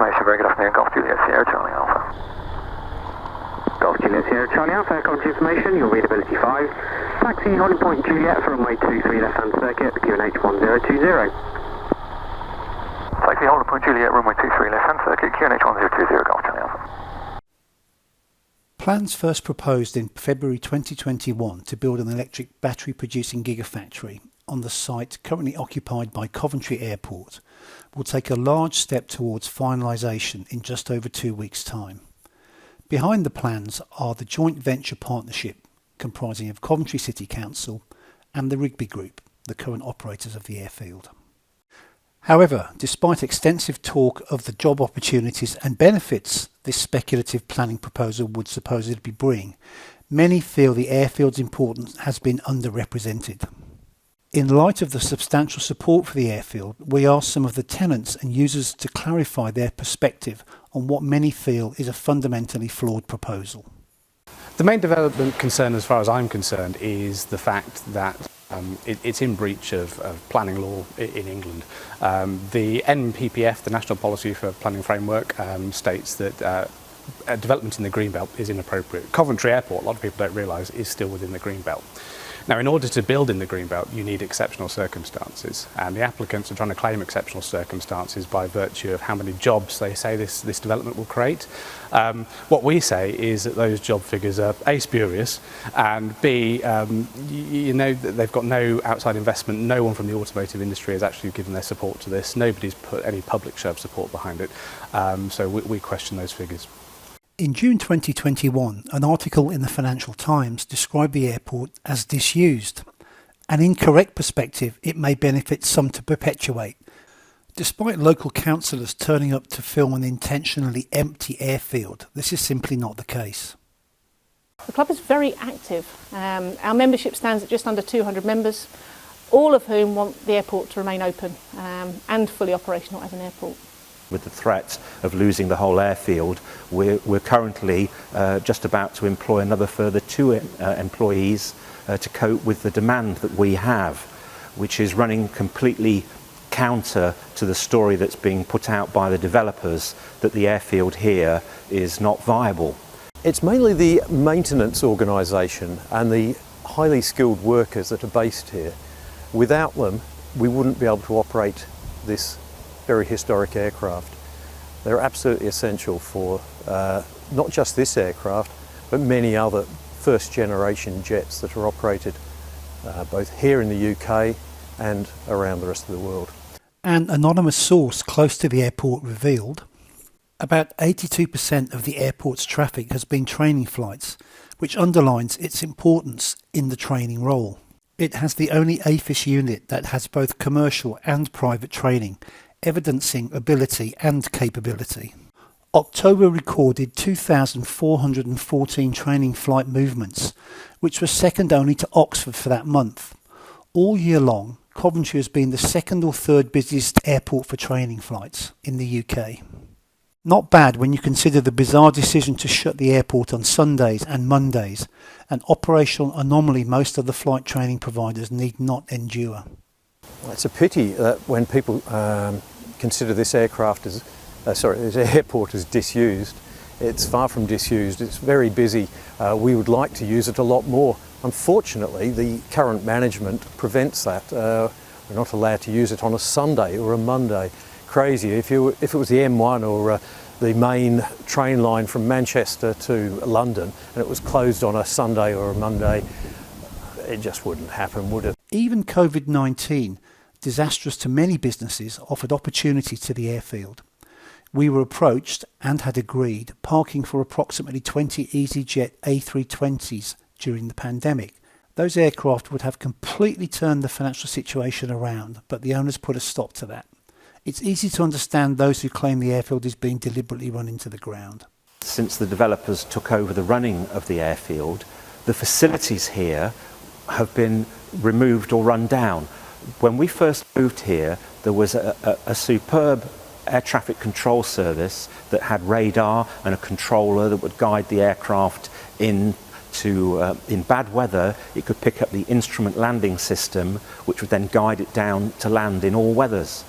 confirmation. Very good afternoon. Golf Juliet Sierra Charlie Alpha. Golf Juliet Sierra Charlie Alpha, Coventry information, your readability 5. Taxi holding point Juliet for runway 23 left hand circuit, QNH 1020. Taxi holding point Juliet, runway 23 left hand circuit, QNH 1020, Golf Charlie Alpha. Plans first proposed in February 2021 to build an electric battery producing gigafactory on the site currently occupied by Coventry Airport will take a large step towards finalisation in just over 2 weeks' time. Behind the plans are the joint venture partnership comprising of Coventry City Council and the Rigby Group, the current operators of the airfield. However, despite extensive talk of the job opportunities and benefits this speculative planning proposal would supposedly bring, many feel the airfield's importance has been underrepresented. In light of the substantial support for the airfield, we asked some of the tenants and users to clarify their perspective on what many feel is a fundamentally flawed proposal. The main development concern, as far as I'm concerned, is the fact that it's in breach of planning law in England. The NPPF, the National Policy for Planning Framework, states that development in the Greenbelt is inappropriate. Coventry Airport, a lot of people don't realise, is still within the Greenbelt. Now, in order to build in the Greenbelt, you need exceptional circumstances, and the applicants are trying to claim exceptional circumstances by virtue of how many jobs they say this development will create. What we say is that those job figures are A, spurious, and B, you know that they've got no outside investment. No one from the automotive industry has actually given their support to this. Nobody's put any public share of support behind it, so we question those figures. In June 2021, an article in the Financial Times described the airport as disused. An incorrect perspective it may benefit some to perpetuate. Despite local councillors turning up to film an intentionally empty airfield, this is simply not the case. The club is very active. Our membership stands at just under 200 members, all of whom want the airport to remain open and fully operational as an airport. With the threat of losing the whole airfield, we're currently just about to employ another further 2 employees to cope with the demand that we have, which is running completely counter to the story that's being put out by the developers that the airfield here is not viable. It's mainly the maintenance organisation and the highly skilled workers that are based here. Without them, we wouldn't be able to operate this very historic aircraft. They're absolutely essential for not just this aircraft, but many other first generation jets that are operated both here in the UK and around the rest of the world. An anonymous source close to the airport revealed about 82% of the airport's traffic has been training flights, which underlines its importance in the training role. It has the only AFIS unit that has both commercial and private training, evidencing ability and capability. October recorded 2,414 training flight movements, which was second only to Oxford for that month. All year long, Coventry has been the second or third busiest airport for training flights in the UK. Not bad when you consider the bizarre decision to shut the airport on Sundays and Mondays, an operational anomaly most of the flight training providers need not endure. It's a pity that when people consider this aircraft as, this airport as disused. It's far from disused. It's very busy. We would like to use it a lot more. Unfortunately, the current management prevents that. We're not allowed to use it on a Sunday or a Monday. Crazy. If it was the M1 or the main train line from Manchester to London and it was closed on a Sunday or a Monday, it just wouldn't happen, would it? Even COVID-19, disastrous to many businesses, offered opportunity to the airfield. We were approached and had agreed parking for approximately 20 EasyJet A320s during the pandemic. Those aircraft would have completely turned the financial situation around, but the owners put a stop to that. It's easy to understand those who claim the airfield is being deliberately run into the ground. Since the developers took over the running of the airfield, the facilities here have been removed or run down. When we first moved here, there was a superb air traffic control service that had radar and a controller that would guide the aircraft in bad weather. It could pick up the instrument landing system, which would then guide it down to land in all weathers.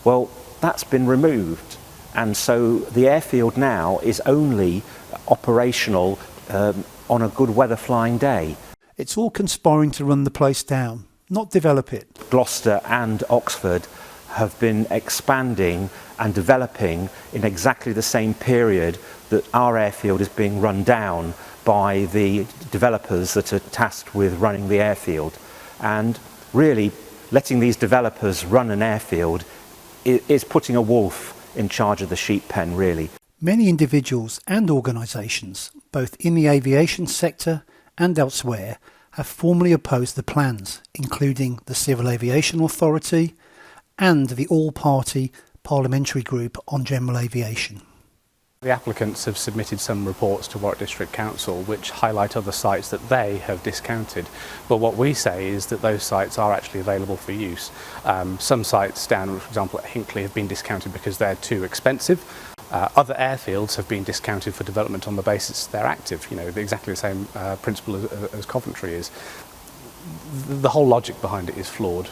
Well, that's been removed, And so the airfield now is only operational on a good weather flying day. It's all conspiring to run the place down, not develop it. Gloucester and Oxford have been expanding and developing in exactly the same period that our airfield is being run down by the developers that are tasked with running the airfield. And really, letting these developers run an airfield is putting a wolf in charge of the sheep pen, really. Many individuals and organisations, both in the aviation sector and elsewhere, have formally opposed the plans, including the Civil Aviation Authority and the all-party parliamentary group on general aviation. The applicants have submitted some reports to Warwick District Council which highlight other sites that they have discounted. But what we say is that those sites are actually available for use. Some sites down, for example, at Hinckley have been discounted because they're too expensive. Other airfields have been discounted for development on the basis they're active. You know, exactly the same principle as Coventry is. The whole logic behind it is flawed.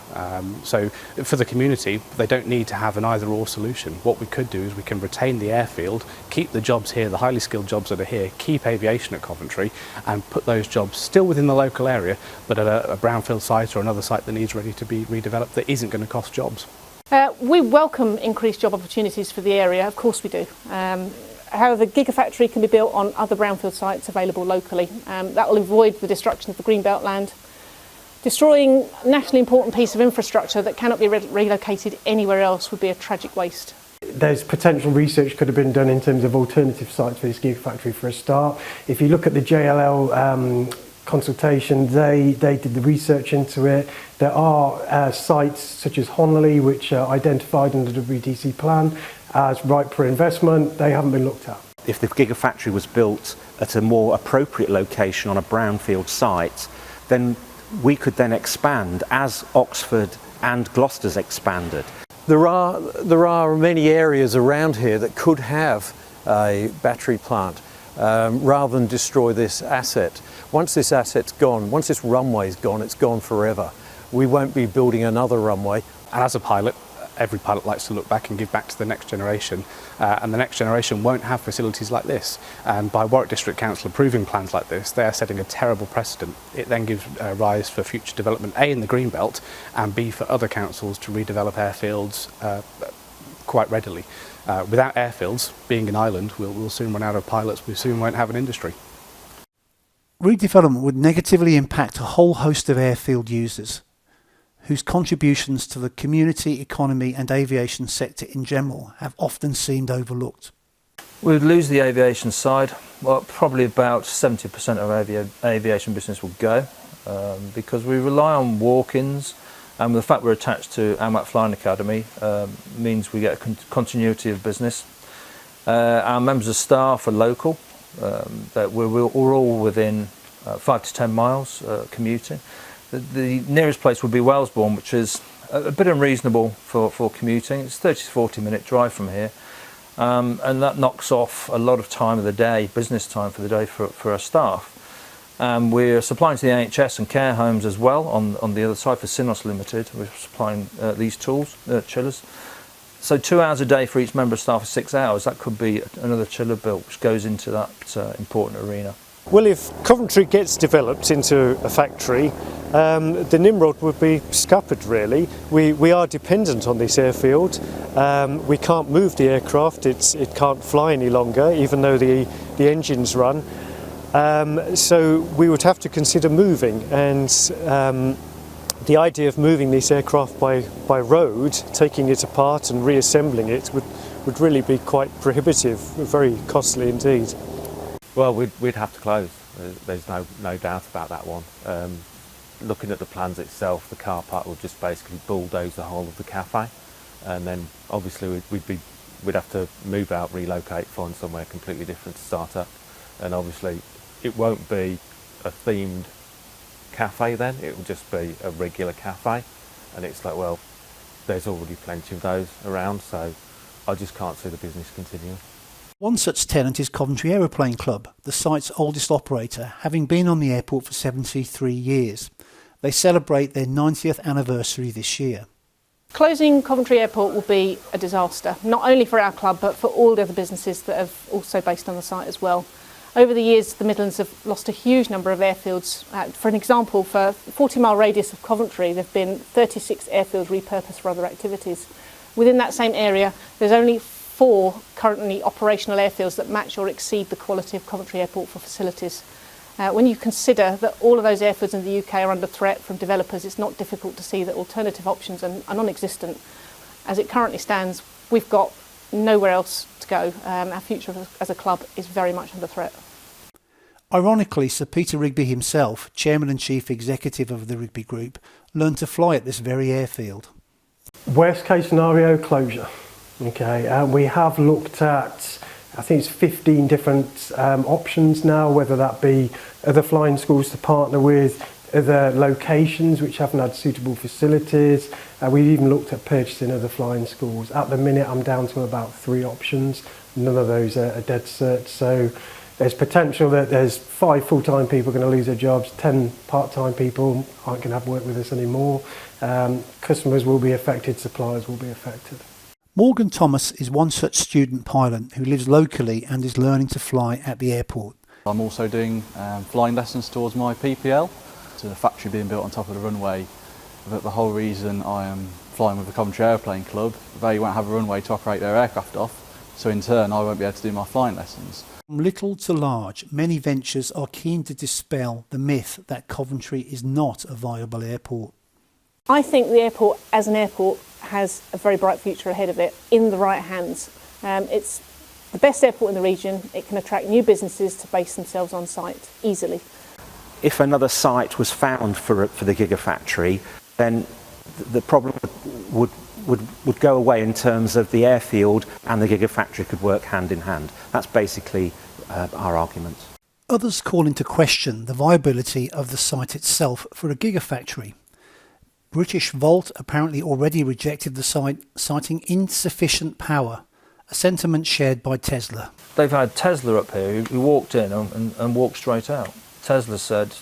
So for the community, they don't need to have an either-or solution. What we could do is we can retain the airfield, keep the jobs here, the highly skilled jobs that are here, keep aviation at Coventry, and put those jobs still within the local area, but at a brownfield site or another site that needs ready to be redeveloped that isn't going to cost jobs. We welcome increased job opportunities for the area, of course we do. However, the Gigafactory can be built on other brownfield sites available locally. That will avoid the destruction of the greenbelt land. Destroying a nationally important piece of infrastructure that cannot be relocated anywhere else would be a tragic waste. There's potential research could have been done in terms of alternative sites for this Gigafactory for a start. If you look at the JLL consultation, they did the research into it. There are sites such as Honley which are identified under the WDC plan as ripe for investment. They haven't been looked at. If the Gigafactory was built at a more appropriate location on a brownfield site, then we could then expand as Oxford and Gloucester's expanded. There are many areas around here that could have a battery plant rather than destroy this asset. Once this asset's gone, once this runway's gone, it's gone forever. We won't be building another runway. And as a pilot, every pilot likes to look back and give back to the next generation, and the next generation won't have facilities like this. And by Warwick District Council approving plans like this, they are setting a terrible precedent. It then gives rise for future development, A, in the Greenbelt, and B, for other councils to redevelop airfields quite readily. Without airfields, being an island, we'll soon run out of pilots, we soon won't have an industry. Redevelopment would negatively impact a whole host of airfield users, whose contributions to the community, economy and aviation sector in general have often seemed overlooked. We would lose the aviation side. Well, probably about 70% of aviation business will go because we rely on walk-ins, and the fact we're attached to AMAT Flying Academy means we get a continuity of business. Our members of staff are local, that we're all within 5 to 10 miles commuting. The nearest place would be Wellesbourne, which is a bit unreasonable for commuting. It's a 30 to 40 minute drive from here, and that knocks off a lot of time of the day, business time for the day for our staff. We're supplying to the NHS and care homes as well on the other side for Synos Limited. We're supplying these tools, chillers. So 2 hours a day for each member of staff for 6 hours. That could be another chiller bill which goes into that important arena. Well, if Coventry gets developed into a factory, the Nimrod would be scuppered really. We are dependent on this airfield. We can't move the aircraft, it can't fly any longer even though the engines run. So we would have to consider moving, and the idea of moving this aircraft by road, taking it apart and reassembling it would really be quite prohibitive, very costly indeed. Well, we'd have to close. There's no doubt about that one. Looking at the plans itself, the car park will just basically bulldoze the whole of the cafe, and then obviously we'd have to move out, relocate, find somewhere completely different to start up, and obviously it won't be a themed cafe then. It will just be a regular cafe, and it's like, well, there's already plenty of those around, so I just can't see the business continuing. One such tenant is Coventry Aeroplane Club, the site's oldest operator, having been on the airport for 73 years. They celebrate their 90th anniversary this year. Closing Coventry Airport will be a disaster, not only for our club but for all the other businesses that are also based on the site as well. Over the years, the Midlands have lost a huge number of airfields. For an example, for a 40-mile radius of Coventry, there have been 36 airfields repurposed for other activities. Within that same area, there's only 4 currently operational airfields that match or exceed the quality of Coventry Airport for facilities. When you consider that all of those airfields in the UK are under threat from developers, it's not difficult to see that alternative options are non-existent. As it currently stands, we've got nowhere else to go. Our future as a club is very much under threat. Ironically, Sir Peter Rigby himself, Chairman and Chief Executive of the Rigby Group, learned to fly at this very airfield. Worst case scenario, closure. Okay, we have looked at, I think it's 15 different options now, whether that be other flying schools to partner with, other locations which haven't had suitable facilities. We've even looked at purchasing other flying schools. At the minute, I'm down to about 3 options. None of those are dead cert. So there's potential that there's 5 full-time people going to lose their jobs, 10 part-time people aren't going to have work with us anymore. Customers will be affected, suppliers will be affected. Morgan Thomas is one such student pilot who lives locally and is learning to fly at the airport. I'm also doing flying lessons towards my PPL. To the factory being built on top of the runway, but the whole reason I am flying with the Coventry Airplane Club, they won't have a runway to operate their aircraft off, so in turn I won't be able to do my flying lessons. From little to large, many ventures are keen to dispel the myth that Coventry is not a viable airport. I think the airport as an airport has a very bright future ahead of it in the right hands. It's the best airport in the region. It can attract new businesses to base themselves on site easily. If another site was found for the Gigafactory, then the problem would go away in terms of the airfield and the Gigafactory could work hand in hand. That's basically our argument. Others call into question the viability of the site itself for a Gigafactory. British Volt apparently already rejected the site, citing insufficient power, a sentiment shared by Tesla. They've had Tesla up here who walked in and walked straight out. Tesla said,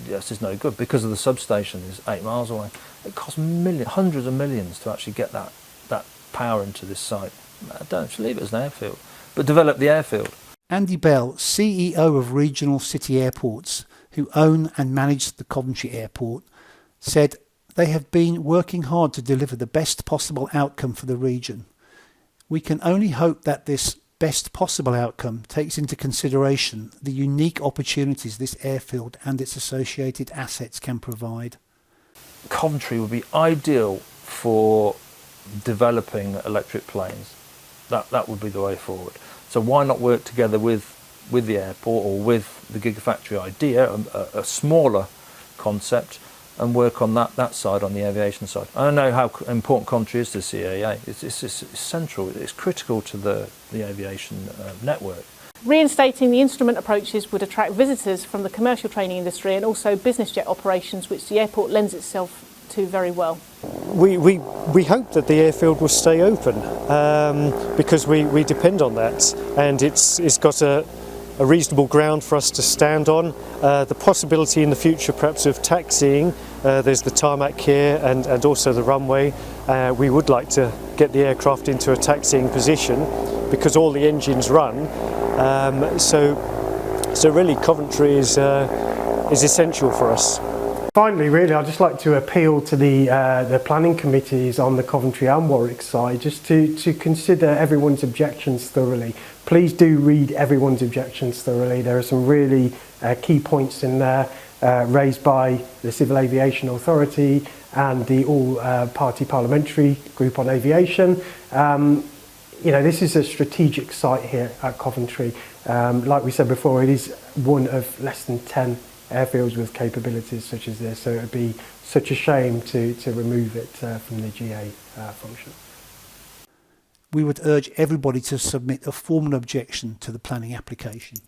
yes, it's no good because of the substation is 8 miles away. It costs hundreds of millions to actually get that power into this site. Don't just leave it as an airfield, but develop the airfield. Andy Bell, CEO of Regional City Airports, who own and manage the Coventry Airport, said they have been working hard to deliver the best possible outcome for the region. We can only hope that this best possible outcome takes into consideration the unique opportunities this airfield and its associated assets can provide. Coventry would be ideal for developing electric planes. That would be the way forward. So why not work together with the airport or with the Gigafactory idea, a smaller concept, and work on that side, on the aviation side. I don't know how important Coventry is to CAA. It's central, it's critical to the aviation network. Reinstating the instrument approaches would attract visitors from the commercial training industry and also business jet operations, which the airport lends itself to very well. We hope that the airfield will stay open because we depend on that, and it's got a reasonable ground for us to stand on. The possibility in the future perhaps of taxiing, there's the tarmac here and also the runway. We would like to get the aircraft into a taxiing position because all the engines run. So really Coventry is essential for us. Finally, really, I'd just like to appeal to the planning committees on the Coventry and Warwick side just to consider everyone's objections thoroughly. Please do read everyone's objections thoroughly. There are some really key points in there raised by the Civil Aviation Authority and the all-party parliamentary group on aviation. You know, this is a strategic site here at Coventry. Like we said before, it is one of less than 10 airfields with capabilities such as this, so it would be such a shame to remove it from the GA function. We would urge everybody to submit a formal objection to the planning application.